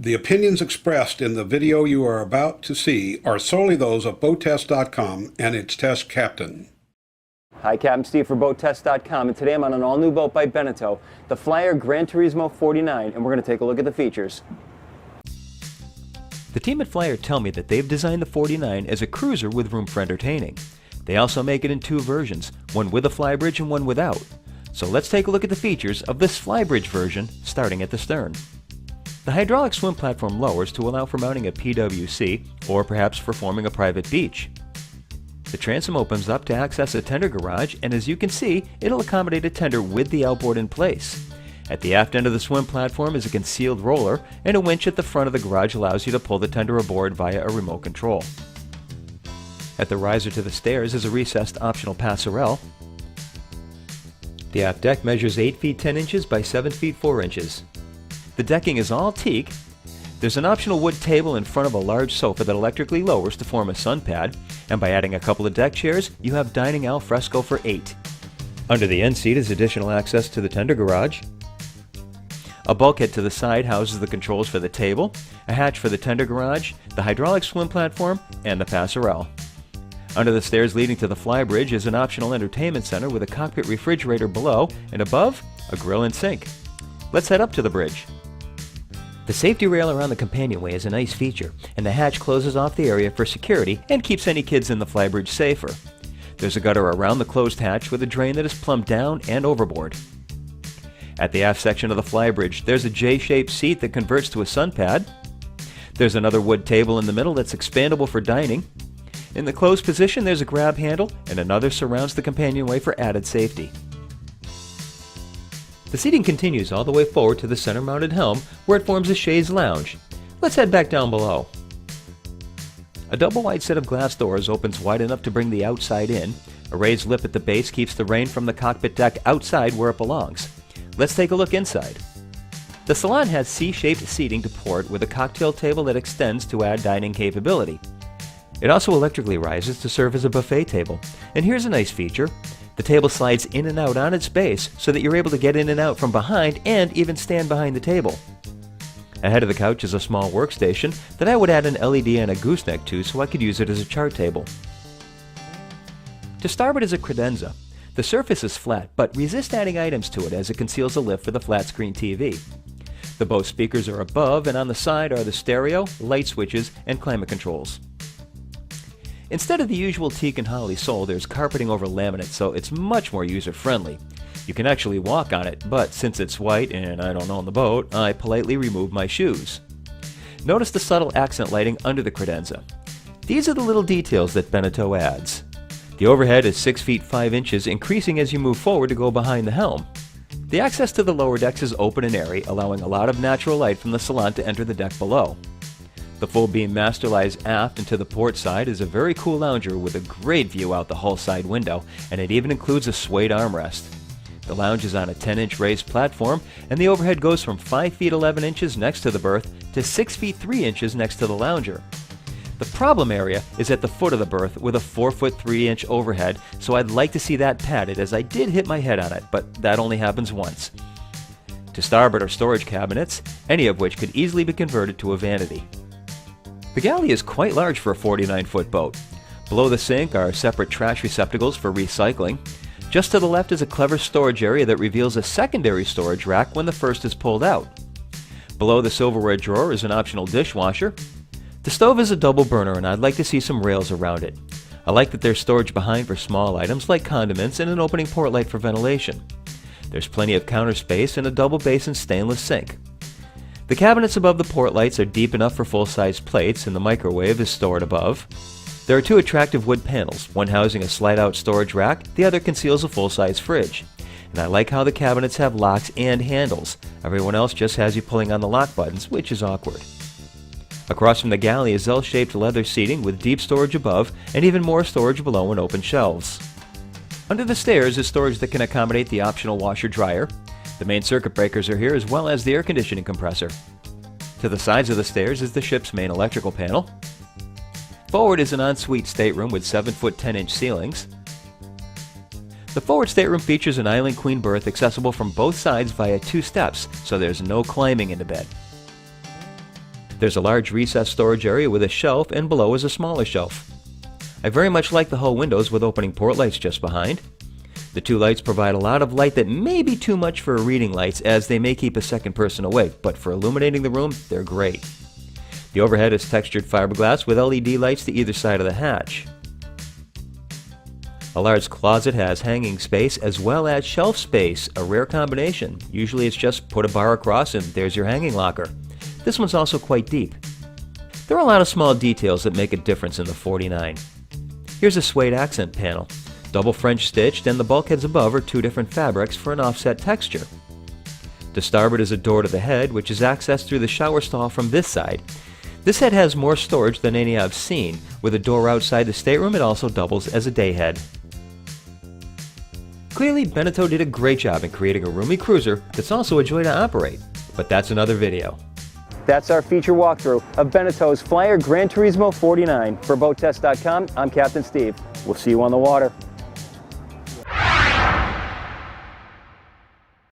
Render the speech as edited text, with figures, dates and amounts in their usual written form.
The opinions expressed in the video you are about to see are solely those of BoatTest.com and its test captain. Hi, Captain Steve for BoatTest.com, and today I'm on an all-new boat by Beneteau, the Flyer Gran Turismo 49, and we're going to take a look at the features. The team at Flyer tell me that they've designed the 49 as a cruiser with room for entertaining. They also make it in two versions, one with a flybridge and one without. So let's take a look at the features of this flybridge version, starting at the stern. The hydraulic swim platform lowers to allow for mounting a PWC, or perhaps for forming a private beach. The transom opens up to access a tender garage, and as you can see, it'll accommodate a tender with the outboard in place. At the aft end of the swim platform is a concealed roller, and a winch at the front of the garage allows you to pull the tender aboard via a remote control. At the riser to the stairs is a recessed optional passerelle. The aft deck measures 8 feet 10 inches by 7 feet 4 inches. The decking is all teak. There's an optional wood table in front of a large sofa that electrically lowers to form a sun pad, and by adding a couple of deck chairs, you have dining al fresco for 8. Under the end seat is additional access to the tender garage. A bulkhead to the side houses the controls for the table, a hatch for the tender garage, the hydraulic swim platform, and the passerelle. Under the stairs leading to the flybridge is an optional entertainment center with a cockpit refrigerator below, and above, a grill and sink. Let's head up to the bridge. The safety rail around the companionway is a nice feature, and the hatch closes off the area for security and keeps any kids in the flybridge safer. There's a gutter around the closed hatch with a drain that is plumbed down and overboard. At the aft section of the flybridge, there's a J-shaped seat that converts to a sun pad. There's another wood table in the middle that's expandable for dining. In the closed position, there's a grab handle, and another surrounds the companionway for added safety. The seating continues all the way forward to the center-mounted helm, where it forms a chaise lounge. Let's head back down below. A double-wide set of glass doors opens wide enough to bring the outside in. A raised lip at the base keeps the rain from the cockpit deck outside where it belongs. Let's take a look inside. The salon has C-shaped seating to port with a cocktail table that extends to add dining capability. It also electrically rises to serve as a buffet table. And here's a nice feature. The table slides in and out on its base so that you're able to get in and out from behind and even stand behind the table. Ahead of the couch is a small workstation that I would add an LED and a gooseneck to so I could use it as a chart table. To starboard is a credenza. The surface is flat, but resist adding items to it as it conceals a lift for the flat screen TV. The Bose speakers are above, and on the side are the stereo, light switches, and climate controls. Instead of the usual teak and holly sole, there's carpeting over laminate, so it's much more user-friendly. You can actually walk on it, but since it's white and I don't own the boat, I politely remove my shoes. Notice the subtle accent lighting under the credenza. These are the little details that Beneteau adds. The overhead is 6 feet 5 inches, increasing as you move forward to go behind the helm. The access to the lower decks is open and airy, allowing a lot of natural light from the salon to enter the deck below. The full beam master lies aft and to the port side is a very cool lounger with a great view out the hull side window, and it even includes a suede armrest. The lounge is on a 10-inch raised platform, and the overhead goes from 5 feet 11 inches next to the berth to 6 feet 3 inches next to the lounger. The problem area is at the foot of the berth with a 4 foot 3 inch overhead, so I'd like to see that padded as I did hit my head on it, but that only happens once. To starboard are storage cabinets, any of which could easily be converted to a vanity. The galley is quite large for a 49-foot boat. Below the sink are separate trash receptacles for recycling. Just to the left is a clever storage area that reveals a secondary storage rack when the first is pulled out. Below the silverware drawer is an optional dishwasher. The stove is a double burner, and I'd like to see some rails around it. I like that there's storage behind for small items like condiments and an opening port light for ventilation. There's plenty of counter space and a double basin stainless sink. The cabinets above the port lights are deep enough for full-size plates, and the microwave is stored above. There are two attractive wood panels, one housing a slide-out storage rack, the other conceals a full-size fridge. And I like how the cabinets have locks and handles. Everyone else just has you pulling on the lock buttons, which is awkward. Across from the galley is L-shaped leather seating with deep storage above and even more storage below and open shelves. Under the stairs is storage that can accommodate the optional washer-dryer. The main circuit breakers are here as well as the air conditioning compressor. To the sides of the stairs is the ship's main electrical panel. Forward is an ensuite stateroom with 7 foot 10 inch ceilings. The forward stateroom features an island queen berth accessible from both sides via 2 steps, so there's no climbing into bed. There's a large recessed storage area with a shelf, and below is a smaller shelf. I very much like the hull windows with opening port lights just behind. The two lights provide a lot of light that may be too much for reading lights, as they may keep a second person awake, but for illuminating the room, they're great. The overhead is textured fiberglass with LED lights to either side of the hatch. A large closet has hanging space as well as shelf space, a rare combination. Usually it's just put a bar across and there's your hanging locker. This one's also quite deep. There are a lot of small details that make a difference in the 49. Here's a suede accent panel. Double French stitched, and the bulkheads above are two different fabrics for an offset texture. To starboard is a door to the head, which is accessed through the shower stall from this side. This head has more storage than any I've seen. With a door outside the stateroom, it also doubles as a day head. Clearly, Beneteau did a great job in creating a roomy cruiser that's also a joy to operate. But that's another video. That's our feature walkthrough of Beneteau's Flyer Gran Turismo 49. For BoatTest.com, I'm Captain Steve. We'll see you on the water.